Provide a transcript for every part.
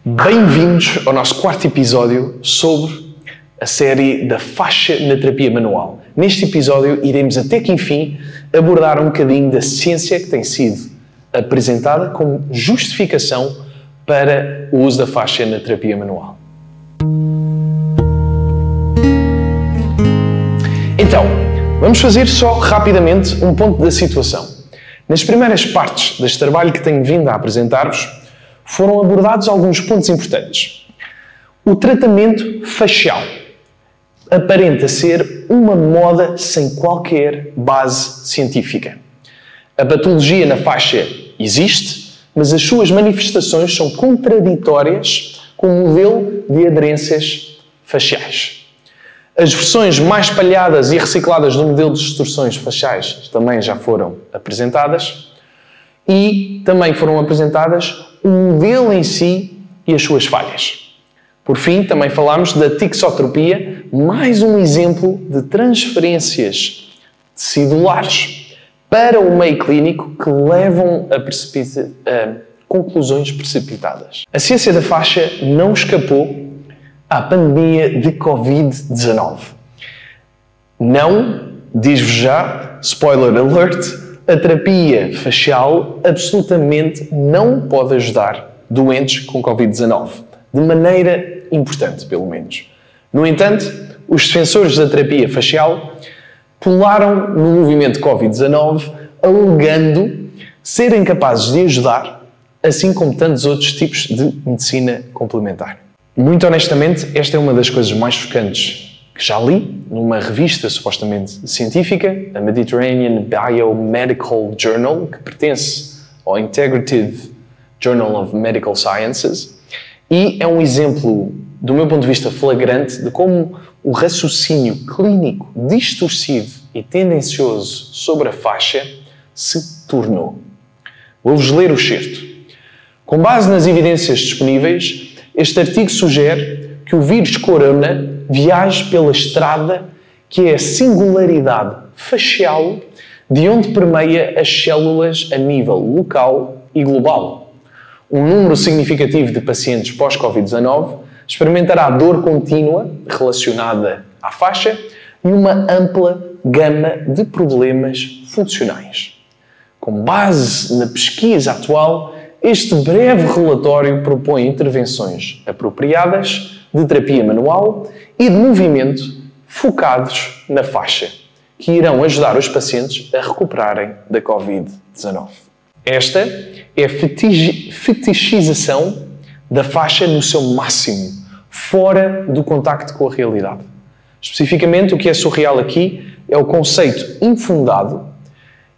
Bem-vindos ao nosso quarto episódio sobre a série da faixa na terapia manual. Neste episódio iremos até que enfim abordar um bocadinho da ciência que tem sido apresentada como justificação para o uso da faixa na terapia manual. Então, vamos fazer só rapidamente um ponto da situação. Nas primeiras partes deste trabalho que tenho vindo a apresentar-vos, foram abordados alguns pontos importantes. O tratamento facial aparenta ser uma moda sem qualquer base científica. A patologia na faixa existe, mas as suas manifestações são contraditórias com o modelo de aderências faciais. As versões mais espalhadas e recicladas do modelo de distorções faciais também já foram apresentadas e também foram apresentadas o modelo em si e as suas falhas. Por fim, também falámos da tixotropia, mais um exemplo de transferências tecidular para o meio clínico que levam a conclusões precipitadas. A ciência da faixa não escapou à pandemia de Covid-19. Não, diz-vos já, spoiler alert, a terapia facial absolutamente não pode ajudar doentes com Covid-19. De maneira importante, pelo menos. No entanto, os defensores da terapia facial pularam no movimento Covid-19, alegando serem capazes de ajudar, assim como tantos outros tipos de medicina complementar. Muito honestamente, esta é uma das coisas mais chocantes que já li numa revista supostamente científica, a Mediterranean Biomedical Journal, que pertence ao Integrative Journal of Medical Sciences, e é um exemplo, do meu ponto de vista, flagrante de como o raciocínio clínico distorcido e tendencioso sobre a faixa se tornou. Vou-vos ler o excerto. Com base nas evidências disponíveis, este artigo sugere que o vírus corona viaje pela estrada que é a singularidade facial de onde permeia as células a nível local e global. Um número significativo de pacientes pós-Covid-19 experimentará dor contínua relacionada à faixa e uma ampla gama de problemas funcionais. Com base na pesquisa atual, este breve relatório propõe intervenções apropriadas de terapia manual e de movimento focados na faixa, que irão ajudar os pacientes a recuperarem da Covid-19. Esta é a fetichização da faixa no seu máximo, fora do contacto com a realidade. Especificamente, o que é surreal aqui é o conceito infundado,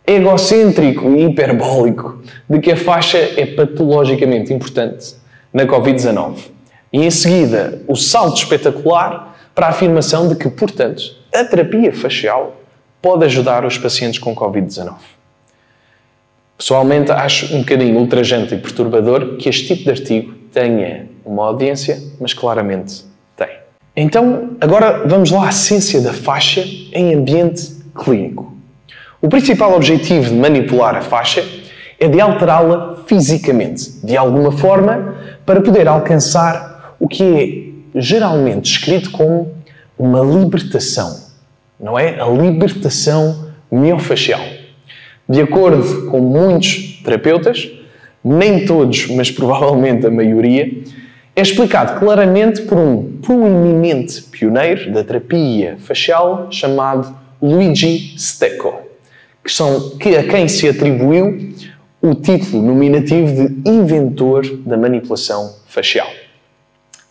egocêntrico e hiperbólico de que a faixa é patologicamente importante na Covid-19. E em seguida, o salto espetacular para a afirmação de que, portanto, a terapia facial pode ajudar os pacientes com Covid-19. Pessoalmente, acho um bocadinho ultrajante e perturbador que este tipo de artigo tenha uma audiência, mas claramente tem. Então, agora vamos lá à ciência da faixa em ambiente clínico. O principal objetivo de manipular a faixa é de alterá-la fisicamente, de alguma forma, para poder alcançar o que é geralmente descrito como uma libertação, não é? A libertação miofascial. De acordo com muitos terapeutas, nem todos, mas provavelmente a maioria, é explicado claramente por um proeminente pioneiro da terapia facial chamado Luigi Stecco, a quem se atribuiu o título nominativo de inventor da manipulação facial.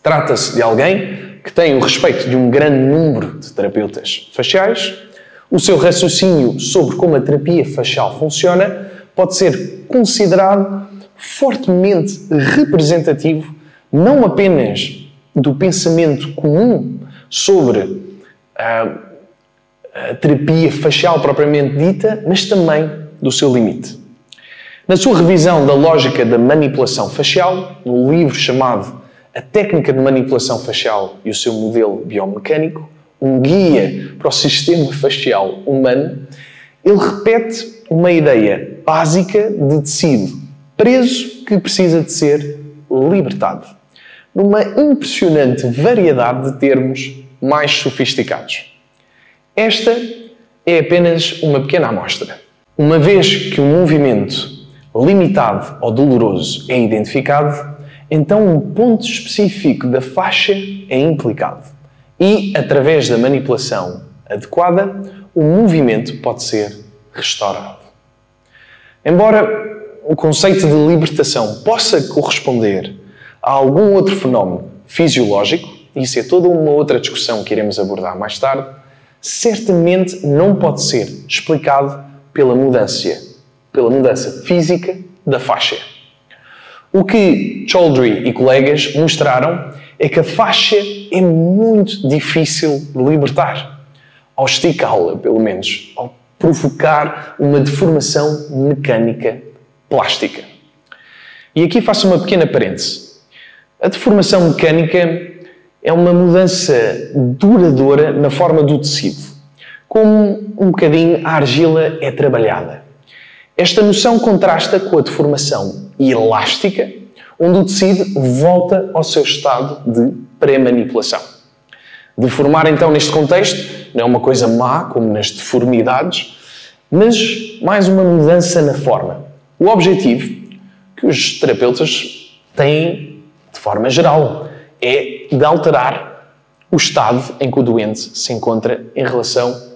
Trata-se de alguém que tem o respeito de um grande número de terapeutas faciais. O seu raciocínio sobre como a terapia facial funciona pode ser considerado fortemente representativo não apenas do pensamento comum sobre a terapia facial propriamente dita, mas também do seu limite. Na sua revisão da lógica da manipulação facial, no livro chamado A Técnica de Manipulação Facial e o seu Modelo Biomecânico, um guia para o sistema facial humano, ele repete uma ideia básica de tecido preso que precisa de ser libertado. numa impressionante variedade de termos mais sofisticados. Esta é apenas uma pequena amostra. Uma vez que um movimento limitado ou doloroso é identificado, então um ponto específico da faixa é implicado e, através da manipulação adequada, o movimento pode ser restaurado. Embora o conceito de libertação possa corresponder a algum outro fenómeno fisiológico, isso é toda uma outra discussão que iremos abordar mais tarde, certamente não pode ser explicado pela mudança física da faixa. O que Choudhury e colegas mostraram é que a faixa é muito difícil de libertar, ao esticá-la, pelo menos, ao provocar uma deformação mecânica plástica. E aqui faço uma pequena parêntese. A deformação mecânica é uma mudança duradoura na forma do tecido, como um bocadinho a argila é trabalhada. Esta noção contrasta com a deformação elástica, onde o tecido volta ao seu estado de pré-manipulação. Deformar, então, neste contexto, não é uma coisa má, como nas deformidades, mas mais uma mudança na forma. O objetivo que os terapeutas têm, de forma geral, é de alterar o estado em que o doente se encontra em relação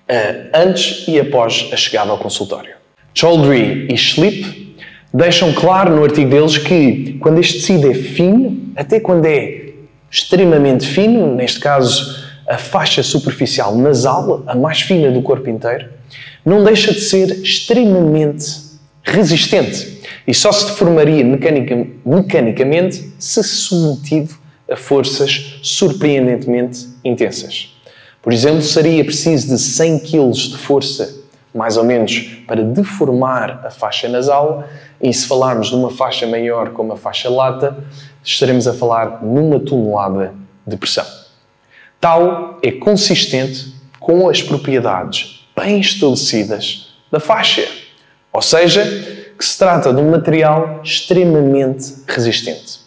a antes e após a chegada ao consultório. Choudhury e Schlipp deixam claro no artigo deles que, quando este tecido é fino, até quando é extremamente fino, neste caso a faixa superficial nasal, a mais fina do corpo inteiro, não deixa de ser extremamente resistente e só se deformaria mecanicamente se submetido a forças surpreendentemente intensas. Por exemplo, seria preciso de 100 kg de força, mais ou menos, para deformar a faixa nasal, e se falarmos de uma faixa maior como a faixa lata, estaremos a falar numa tonelada de pressão. Tal é consistente com as propriedades bem estabelecidas da faixa, ou seja, que se trata de um material extremamente resistente.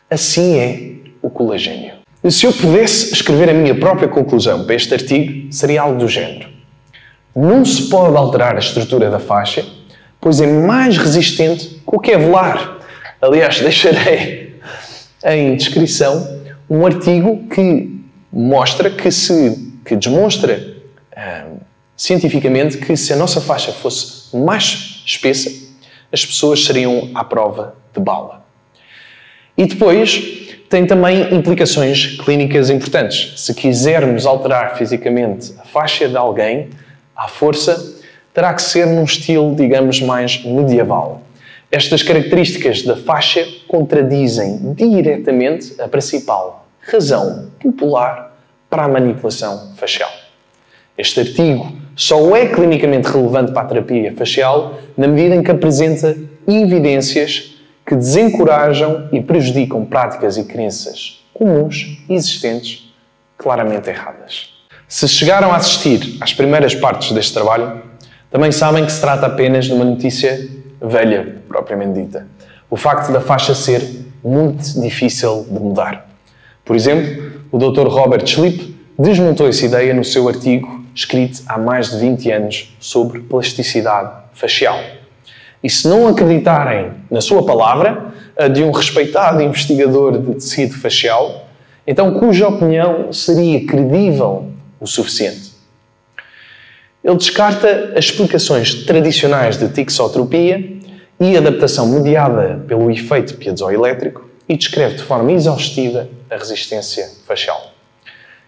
Assim é o colagênio. E se eu pudesse escrever a minha própria conclusão para este artigo, seria algo do género. Não se pode alterar a estrutura da faixa, pois é mais resistente que o Kevlar. Aliás, deixarei em descrição um artigo que mostra que demonstra cientificamente que se a nossa faixa fosse mais espessa, as pessoas seriam à prova de bala. E depois tem também implicações clínicas importantes. Se quisermos alterar fisicamente a faixa de alguém, à força, terá que ser num estilo, digamos, mais medieval. Estas características da faixa contradizem diretamente a principal razão popular para a manipulação facial. Este artigo só é clinicamente relevante para a terapia facial na medida em que apresenta evidências que desencorajam e prejudicam práticas e crenças comuns existentes, claramente erradas. Se chegaram a assistir às primeiras partes deste trabalho, também sabem que se trata apenas de uma notícia velha, propriamente dita. O facto da faixa ser muito difícil de mudar. Por exemplo, o Dr. Robert Schlipp desmontou essa ideia no seu artigo escrito há mais de 20 anos sobre plasticidade facial. E se não acreditarem na sua palavra, a de um respeitado investigador de tecido facial, então cuja opinião seria credível o suficiente? Ele descarta as explicações tradicionais de tixotropia e adaptação mediada pelo efeito piezoelétrico e descreve de forma exaustiva a resistência facial.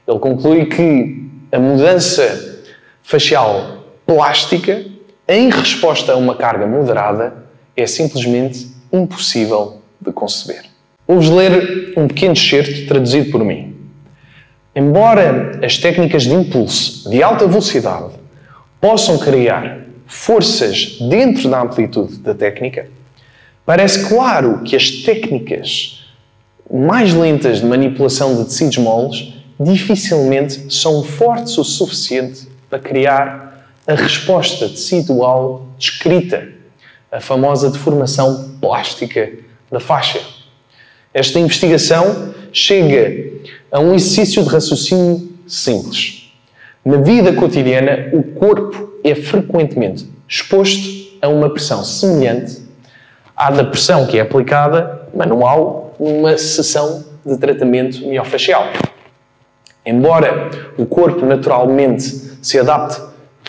Ele conclui que a mudança facial plástica, em resposta a uma carga moderada, é simplesmente impossível de conceber. Vou-vos ler um pequeno excerto traduzido por mim. Embora as técnicas de impulso de alta velocidade possam criar forças dentro da amplitude da técnica, parece claro que as técnicas mais lentas de manipulação de tecidos moles dificilmente são fortes o suficiente para criar a resposta tecidual descrita, a famosa deformação plástica da faixa. Esta investigação chega a um exercício de raciocínio simples. Na vida cotidiana, o corpo é frequentemente exposto a uma pressão semelhante à da pressão que é aplicada manual numa sessão de tratamento miofascial. Embora o corpo naturalmente se adapte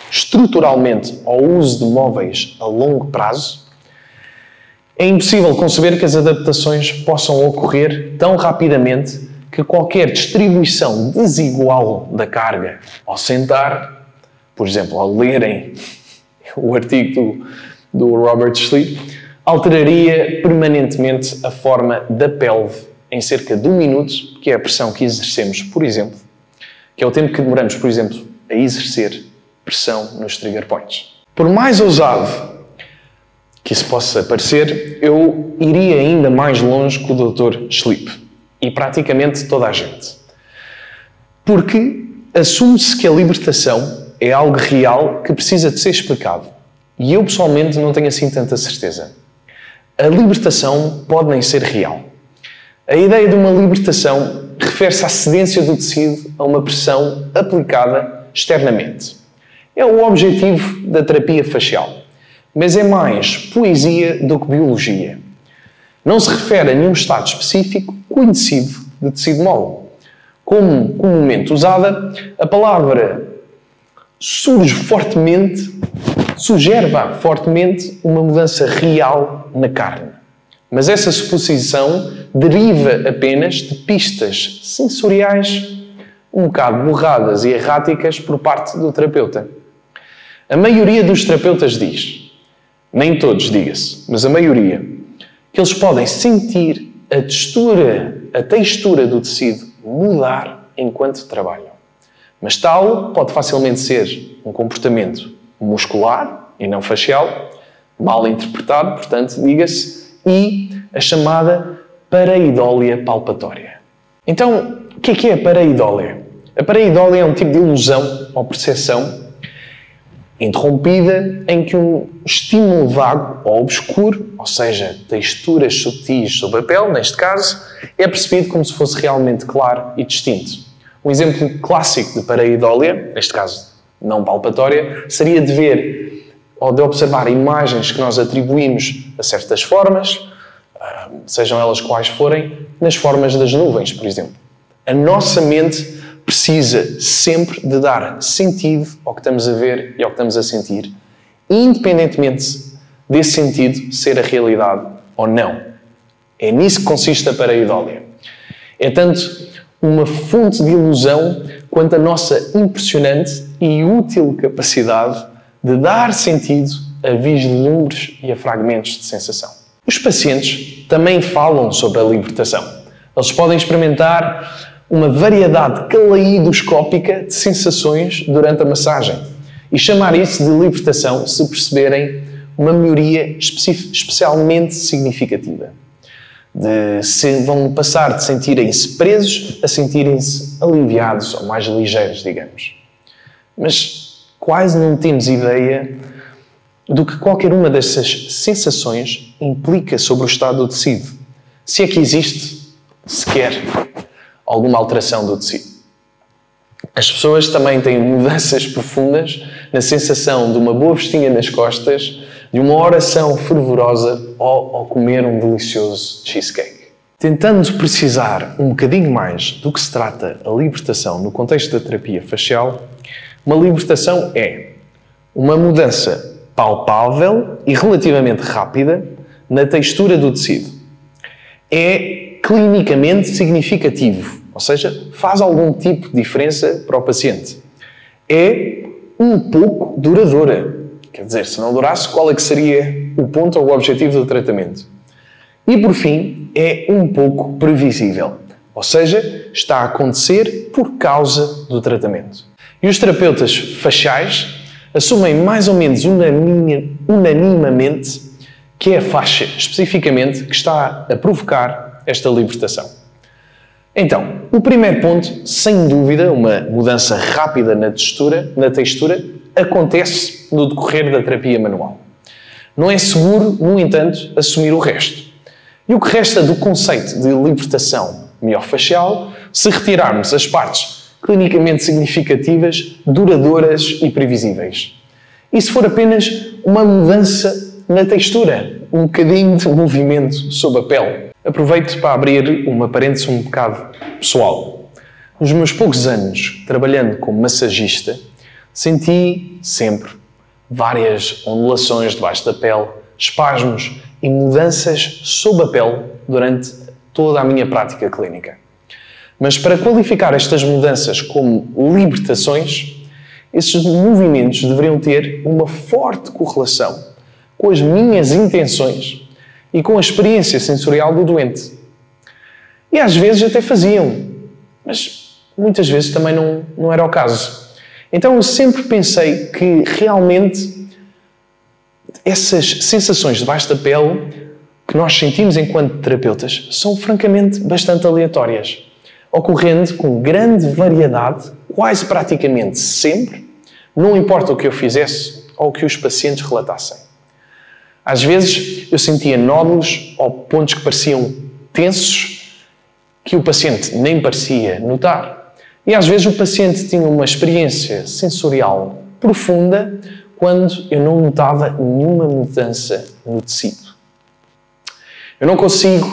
estruturalmente ao uso de móveis a longo prazo, é impossível conceber que as adaptações possam ocorrer tão rapidamente que qualquer distribuição desigual da carga ao sentar, por exemplo, ao lerem o artigo do Robert Schlitt, alteraria permanentemente a forma da pelve em cerca de 1 minuto, que é a pressão que exercemos, por exemplo, que é o tempo que demoramos, por exemplo, a exercer pressão nos trigger points. Por mais ousado que isso possa parecer, eu iria ainda mais longe que o Dr. Schlitt e praticamente toda a gente. Porque assume-se que a libertação é algo real que precisa de ser explicado. E eu, pessoalmente, não tenho assim tanta certeza. A libertação pode nem ser real. A ideia de uma libertação refere-se à cedência do tecido a uma pressão aplicada externamente. É o objetivo da terapia facial. Mas é mais poesia do que biologia. Não se refere a nenhum estado específico conhecido de tecido mole. Como comumente usada, a palavra sugere fortemente uma mudança real na carne. Mas essa suposição deriva apenas de pistas sensoriais um bocado borradas e erráticas por parte do terapeuta. A maioria dos terapeutas diz, nem todos, diga-se, mas a maioria, que eles podem sentir a textura do tecido mudar enquanto trabalham. Mas tal pode facilmente ser um comportamento muscular e não facial, mal interpretado, portanto, diga-se, e a chamada pareidólia palpatória. Então, o que é a pareidólia? A pareidólia é um tipo de ilusão ou percepção interrompida em que um estímulo vago ou obscuro, ou seja, texturas sutis sobre a pele, neste caso, é percebido como se fosse realmente claro e distinto. Um exemplo clássico de pareidólia, neste caso não palpatória, seria de ver ou de observar imagens que nós atribuímos a certas formas, sejam elas quais forem, nas formas das nuvens, por exemplo. A nossa mente precisa sempre de dar sentido ao que estamos a ver e ao que estamos a sentir, independentemente desse sentido ser a realidade ou não. É nisso que consiste a pareidólia. É tanto uma fonte de ilusão quanto a nossa impressionante e útil capacidade de dar sentido a vislumbres e a fragmentos de sensação. Os pacientes também falam sobre a libertação. Eles podem experimentar uma variedade caleidoscópica de sensações durante a massagem e chamar isso de libertação se perceberem uma melhoria especialmente significativa. Vão passar de sentirem-se presos a sentirem-se aliviados ou mais ligeiros, digamos. Mas quase não temos ideia do que qualquer uma dessas sensações implica sobre o estado do tecido, se é que existe sequer alguma alteração do tecido. As pessoas também têm mudanças profundas na sensação de uma boa vestinha nas costas, de uma oração fervorosa ou ao comer um delicioso cheesecake. Tentando precisar um bocadinho mais do que se trata a libertação no contexto da terapia facial, uma libertação é uma mudança palpável e relativamente rápida na textura do tecido. É clinicamente significativo, ou seja, faz algum tipo de diferença para o paciente. É um pouco duradoura. Quer dizer, se não durasse, qual é que seria o ponto ou o objetivo do tratamento? E, por fim, é um pouco previsível. Ou seja, está a acontecer por causa do tratamento. E os terapeutas faciais assumem mais ou menos unanimamente que é a faixa, especificamente, que está a provocar esta libertação. Então, o primeiro ponto, sem dúvida, uma mudança rápida na textura, acontece no decorrer da terapia manual. Não é seguro, no entanto, assumir o resto. E o que resta do conceito de libertação miofascial se retirarmos as partes clinicamente significativas, duradouras e previsíveis? E se for apenas uma mudança na textura, um bocadinho de movimento sob a pele? Aproveito para abrir uma parênteses um bocado pessoal. Nos meus poucos anos trabalhando como massagista, senti sempre várias ondulações debaixo da pele, espasmos e mudanças sob a pele durante toda a minha prática clínica. Mas para qualificar estas mudanças como libertações, esses movimentos deveriam ter uma forte correlação com as minhas intenções e com a experiência sensorial do doente. E às vezes até faziam, mas muitas vezes também não era o caso. Então eu sempre pensei que realmente essas sensações debaixo da pele que nós sentimos enquanto terapeutas são francamente bastante aleatórias, ocorrendo com grande variedade, quase praticamente sempre, não importa o que eu fizesse ou o que os pacientes relatassem. Às vezes eu sentia nódulos ou pontos que pareciam tensos, que o paciente nem parecia notar, e às vezes o paciente tinha uma experiência sensorial profunda quando eu não notava nenhuma mudança no tecido. Eu não consigo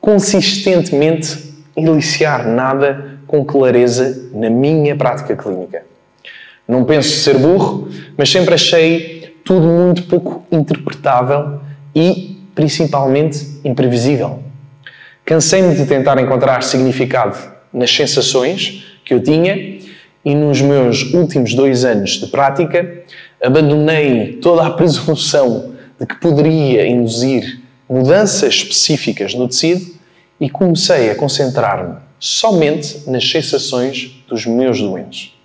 consistentemente eliciar nada com clareza na minha prática clínica. Não penso ser burro, mas sempre achei tudo muito pouco interpretável e, principalmente, imprevisível. Cansei-me de tentar encontrar significado nas sensações que eu tinha e nos meus últimos 2 anos de prática abandonei toda a presunção de que poderia induzir mudanças específicas no tecido e comecei a concentrar-me somente nas sensações dos meus doentes,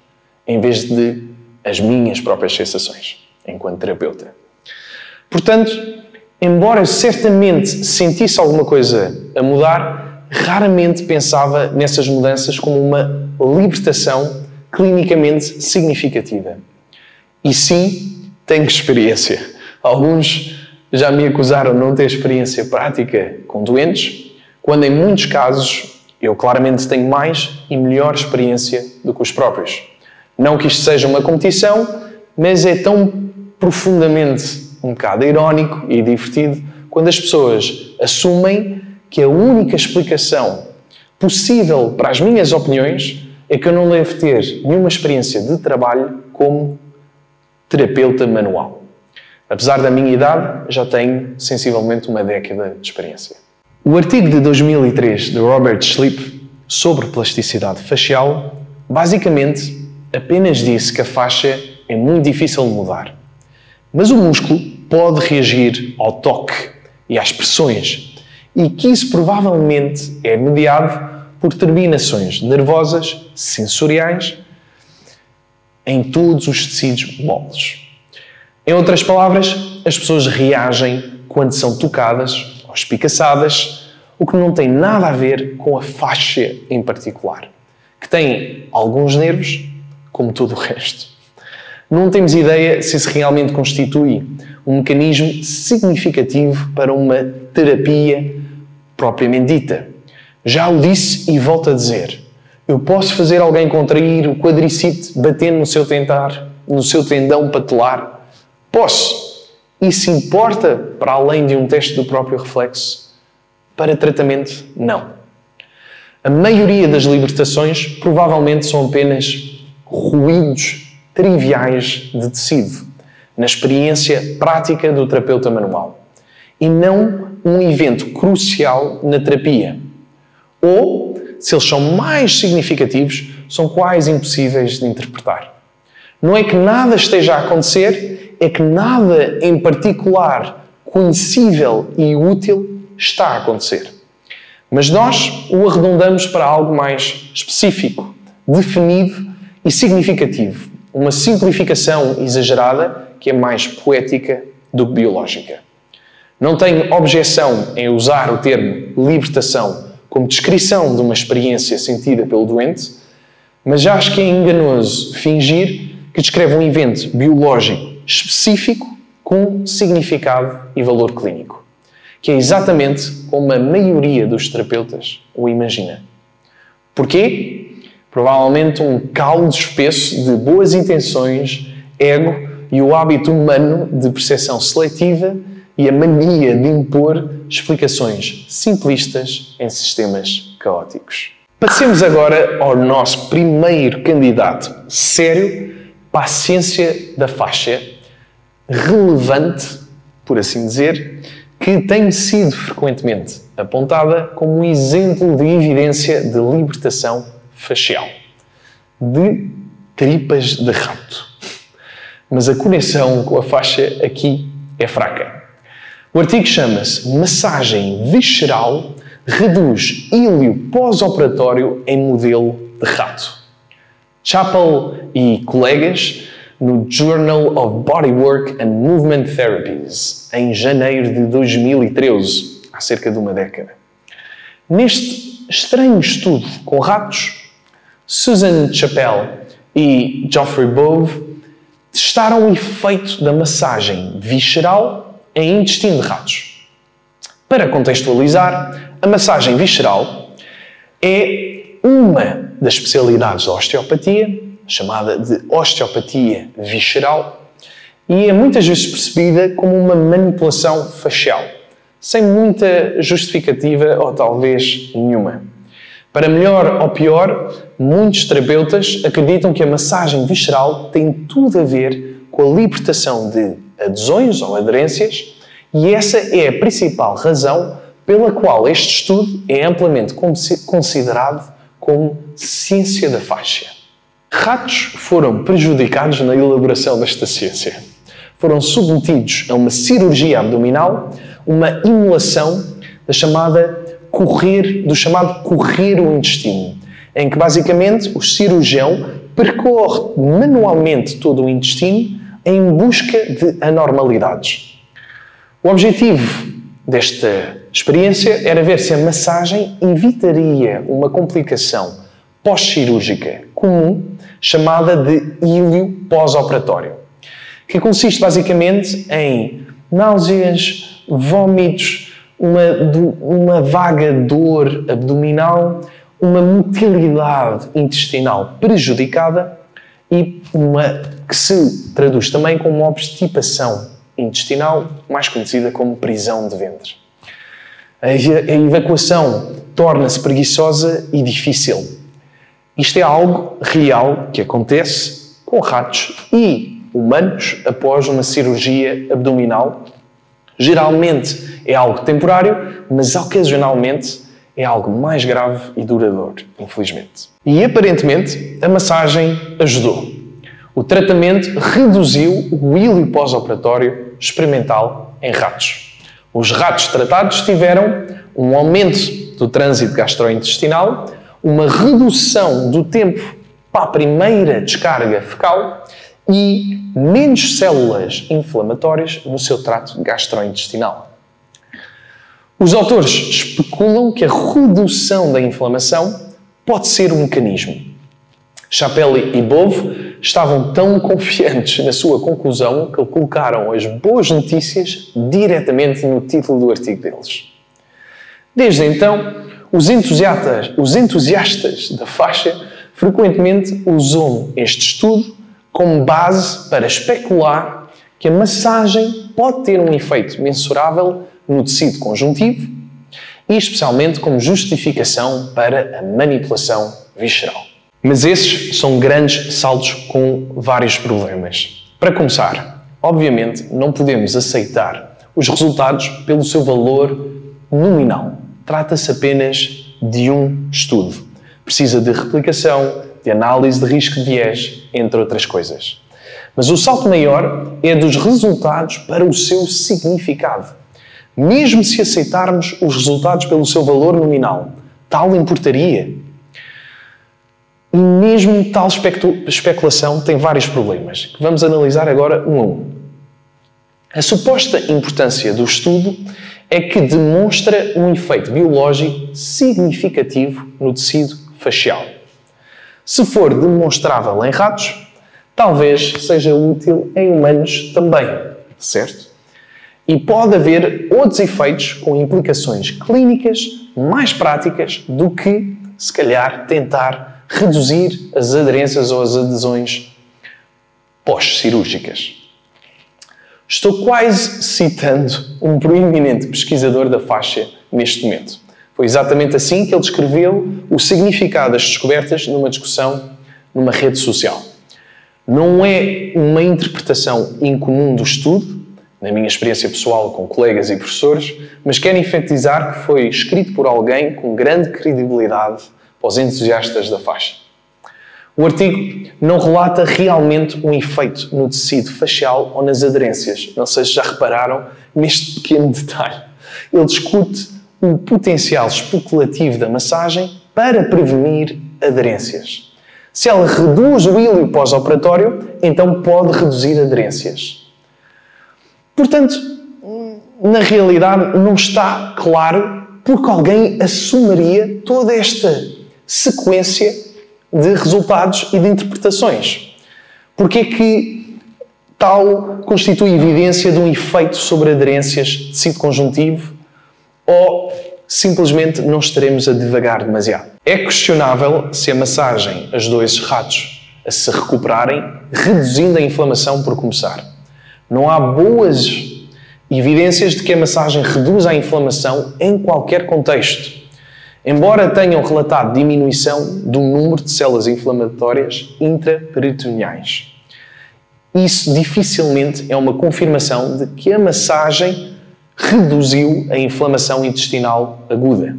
em vez de as minhas próprias sensações, enquanto terapeuta. Portanto, embora eu certamente sentisse alguma coisa a mudar, raramente pensava nessas mudanças como uma libertação clinicamente significativa. E sim, tenho experiência. Alguns já me acusaram de não ter experiência prática com doentes, quando em muitos casos eu claramente tenho mais e melhor experiência do que os próprios. Não que isto seja uma competição, mas é tão profundamente um bocado irónico e divertido quando as pessoas assumem que a única explicação possível para as minhas opiniões é que eu não devo ter nenhuma experiência de trabalho como terapeuta manual. Apesar da minha idade, já tenho sensivelmente uma década de experiência. O artigo de 2003 de Robert Schlipp sobre plasticidade facial basicamente apenas disse que a faixa é muito difícil de mudar. Mas o músculo pode reagir ao toque e às pressões e que isso provavelmente é mediado por terminações nervosas, sensoriais, em todos os tecidos moles. Em outras palavras, as pessoas reagem quando são tocadas ou espicaçadas, o que não tem nada a ver com a faixa em particular, que tem alguns nervos, como todo o resto. Não temos ideia se isso realmente constitui um mecanismo significativo para uma terapia propriamente dita. Já o disse e volto a dizer. Eu posso fazer alguém contrair o quadricípite batendo no seu tendão patelar? Posso. Isso importa para além de um teste do próprio reflexo? Para tratamento, não. A maioria das libertações provavelmente são apenas ruídos triviais de tecido, na experiência prática do terapeuta manual, e não um evento crucial na terapia. Ou, se eles são mais significativos, são quase impossíveis de interpretar. Não é que nada esteja a acontecer, é que nada em particular conhecível e útil está a acontecer. Mas nós o arredondamos para algo mais específico, definido e significativo. Uma simplificação exagerada que é mais poética do que biológica. Não tenho objeção em usar o termo libertação como descrição de uma experiência sentida pelo doente, mas já acho que é enganoso fingir que descreve um evento biológico específico com significado e valor clínico. que é exatamente como a maioria dos terapeutas o imagina. Porquê? Provavelmente um caldo espesso de boas intenções, ego e o hábito humano de percepção seletiva e a mania de impor explicações simplistas em sistemas caóticos. Passemos agora ao nosso primeiro candidato sério para a ciência da fáscia, relevante, por assim dizer, que tem sido frequentemente apontada como um exemplo de evidência de libertação facial, de tripas de rato. Mas a conexão com a fáscia aqui é fraca. O artigo chama-se Massagem Visceral reduz íleo pós-operatório em modelo de rato. Chappell e colegas no Journal of Bodywork and Movement Therapies, em janeiro de 2013, há cerca de uma década. Neste estranho estudo com ratos, Susan Chappell e Geoffrey Bove testaram o efeito da massagem visceral em intestino de ratos. Para contextualizar, a massagem visceral é uma das especialidades da osteopatia, chamada de osteopatia visceral, e é muitas vezes percebida como uma manipulação facial, sem muita justificativa ou talvez nenhuma. Para melhor ou pior, muitos terapeutas acreditam que a massagem visceral tem tudo a ver com a libertação de adesões ou aderências, e essa é a principal razão pela qual este estudo é amplamente considerado como ciência da fáscia. Ratos foram prejudicados na elaboração desta ciência. Foram submetidos a uma cirurgia abdominal, uma imulação do chamado correr o intestino, em que basicamente o cirurgião percorre manualmente todo o intestino em busca de anormalidades. O objetivo desta experiência era ver se a massagem evitaria uma complicação pós-cirúrgica comum chamada de íleo pós-operatório, que consiste basicamente em náuseas, vômitos, uma vaga dor abdominal, uma motilidade intestinal prejudicada e que se traduz também como uma obstipação intestinal, mais conhecida como prisão de ventre. A evacuação torna-se preguiçosa e difícil. Isto é algo real que acontece com ratos e humanos após uma cirurgia abdominal. Geralmente é algo temporário, mas ocasionalmente é algo mais grave e duradouro, infelizmente. E aparentemente a massagem ajudou. O tratamento reduziu o íleo pós-operatório experimental em ratos. Os ratos tratados tiveram um aumento do trânsito gastrointestinal, uma redução do tempo para a primeira descarga fecal e menos células inflamatórias no seu trato gastrointestinal. Os autores especulam que a redução da inflamação pode ser um mecanismo. Chappell e Bove estavam tão confiantes na sua conclusão que colocaram as boas notícias diretamente no título do artigo deles. Desde então, os entusiastas da faixa frequentemente usam este estudo como base para especular que a massagem pode ter um efeito mensurável no tecido conjuntivo e especialmente como justificação para a manipulação visceral. Mas esses são grandes saltos com vários problemas. Para começar, obviamente não podemos aceitar os resultados pelo seu valor nominal. Trata-se apenas de um estudo. Precisa de replicação, de análise de risco de viés, entre outras coisas. Mas o salto maior é dos resultados para o seu significado. Mesmo se aceitarmos os resultados pelo seu valor nominal, tal importaria. E mesmo tal especulação tem vários problemas, que vamos analisar agora um a um. A suposta importância do estudo é que demonstra um efeito biológico significativo no tecido facial. Se for demonstrável em ratos, talvez seja útil em humanos também, certo? E pode haver outros efeitos com implicações clínicas mais práticas do que, se calhar, tentar reduzir as aderências ou as adesões pós-cirúrgicas. Estou quase citando um proeminente pesquisador da fascia neste momento. Foi exatamente assim que ele descreveu o significado das descobertas numa discussão numa rede social. Não é uma interpretação incomum do estudo, na minha experiência pessoal com colegas e professores, mas quero enfatizar que foi escrito por alguém com grande credibilidade para os entusiastas da fascia. O artigo não relata realmente um efeito no tecido facial ou nas aderências. Não sei se já repararam neste pequeno detalhe. Ele discute o potencial especulativo da massagem para prevenir aderências. Se ela reduz o íleo pós-operatório, então pode reduzir aderências. Portanto, na realidade, não está claro porque alguém assumiria toda esta sequência de resultados e de interpretações. Porque é que tal constitui evidência de um efeito sobre aderências de tecido conjuntivo ou simplesmente não estaremos a divagar demasiado? É questionável se a massagem ajudou esses ratos a se recuperarem, reduzindo a inflamação por começar. Não há boas evidências de que a massagem reduz a inflamação em qualquer contexto, embora tenham relatado diminuição do número de células inflamatórias intraperitoneais. Isso dificilmente é uma confirmação de que a massagem reduziu a inflamação intestinal aguda.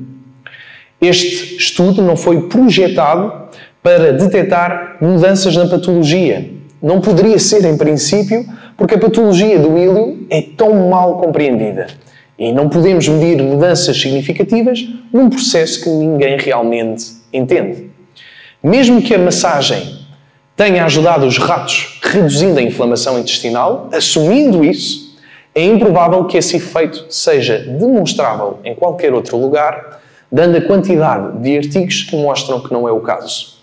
Este estudo não foi projetado para detectar mudanças na patologia. Não poderia ser, em princípio, porque a patologia do íleo é tão mal compreendida. E não podemos medir mudanças significativas num processo que ninguém realmente entende. Mesmo que a massagem tenha ajudado os ratos reduzindo a inflamação intestinal, assumindo isso, é improvável que esse efeito seja demonstrável em qualquer outro lugar, dando a quantidade de artigos que mostram que não é o caso.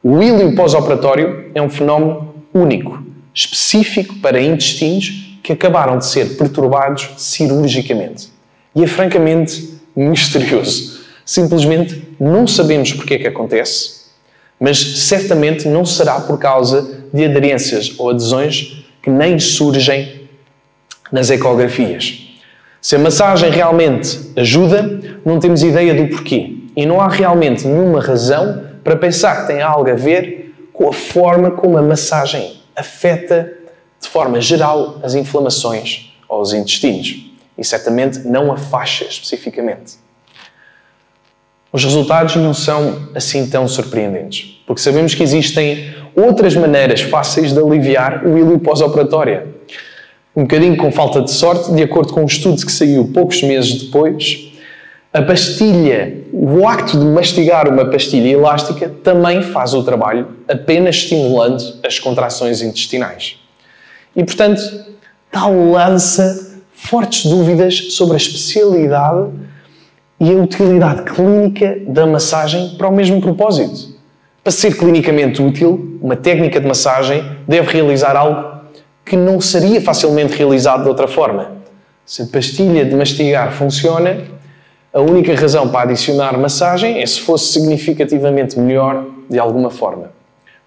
O íleo pós-operatório é um fenómeno único, específico para intestinos que acabaram de ser perturbados cirurgicamente. E é francamente misterioso. Simplesmente não sabemos porque é que acontece, mas certamente não será por causa de aderências ou adesões que nem surgem nas ecografias. Se a massagem realmente ajuda, não temos ideia do porquê. E não há realmente nenhuma razão para pensar que tem algo a ver com a forma como a massagem afeta de forma geral as inflamações ou os intestinos. E certamente não a fascia especificamente. Os resultados não são assim tão surpreendentes, porque sabemos que existem outras maneiras fáceis de aliviar o íleo pós-operatório. Um bocadinho com falta de sorte, de acordo com um estudo que saiu poucos meses depois, a pastilha, o acto de mastigar uma pastilha elástica também faz o trabalho, apenas estimulando as contrações intestinais. E, portanto, tal lança fortes dúvidas sobre a especialidade e a utilidade clínica da massagem para o mesmo propósito. Para ser clinicamente útil, uma técnica de massagem deve realizar algo que não seria facilmente realizado de outra forma. Se a pastilha de mastigar funciona, a única razão para adicionar massagem é se fosse significativamente melhor de alguma forma.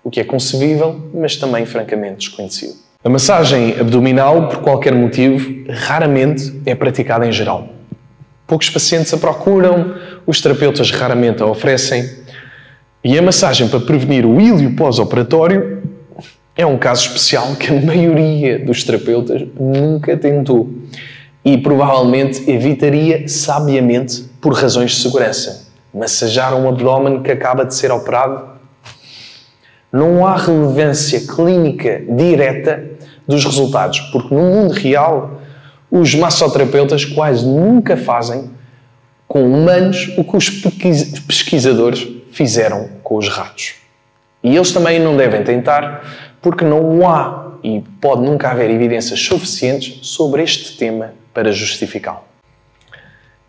O que é concebível, mas também francamente desconhecido. A massagem abdominal, por qualquer motivo, raramente é praticada em geral. Poucos pacientes a procuram, os terapeutas raramente a oferecem, e a massagem para prevenir o íleo pós-operatório é um caso especial que a maioria dos terapeutas nunca tentou e provavelmente evitaria sabiamente por razões de segurança. Massajar um abdômen que acaba de ser operado. Não há relevância clínica direta dos resultados, porque no mundo real os massoterapeutas quase nunca fazem com humanos o que os pesquisadores fizeram com os ratos. E eles também não devem tentar, porque não há e pode nunca haver evidências suficientes sobre este tema para justificá-lo.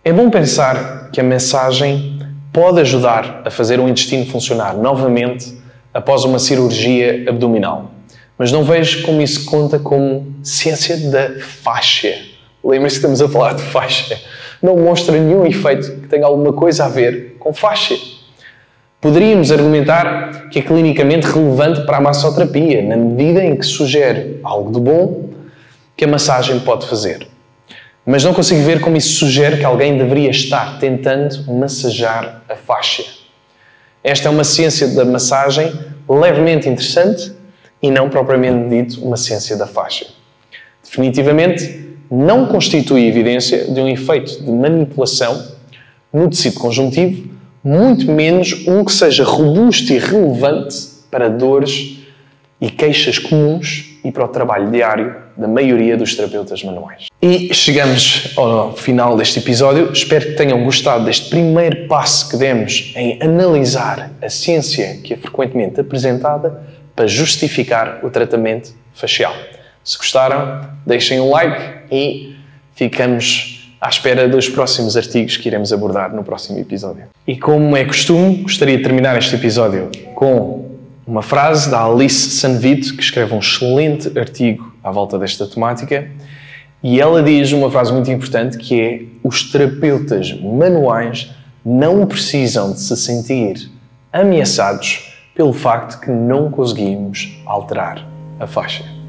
É bom pensar que a massagem pode ajudar a fazer o intestino funcionar novamente após uma cirurgia abdominal, mas não vejo como isso conta como ciência da fascia Lembre-se que estamos a falar de fascia. Não mostra nenhum efeito que tenha alguma coisa a ver com fascia. Poderíamos argumentar que é clinicamente relevante para a massoterapia, na medida em que sugere algo de bom que a massagem pode fazer. Mas não consigo ver como isso sugere que alguém deveria estar tentando massajar a fascia. Esta é uma ciência da massagem levemente interessante e não propriamente dito uma ciência da fascia. Definitivamente, não constitui evidência de um efeito de manipulação no tecido conjuntivo, muito menos um que seja robusto e relevante para dores e queixas comuns e para o trabalho diário da maioria dos terapeutas manuais. E chegamos ao final deste episódio. Espero que tenham gostado deste primeiro passo que demos em analisar a ciência que é frequentemente apresentada para justificar o tratamento facial. Se gostaram, deixem um like e ficamos à espera dos próximos artigos que iremos abordar no próximo episódio. E como é costume, gostaria de terminar este episódio com uma frase da Alice Sanvito, que escreve um excelente artigo à volta desta temática, e ela diz uma frase muito importante que é: os terapeutas manuais não precisam de se sentir ameaçados pelo facto que não conseguimos alterar a fascia.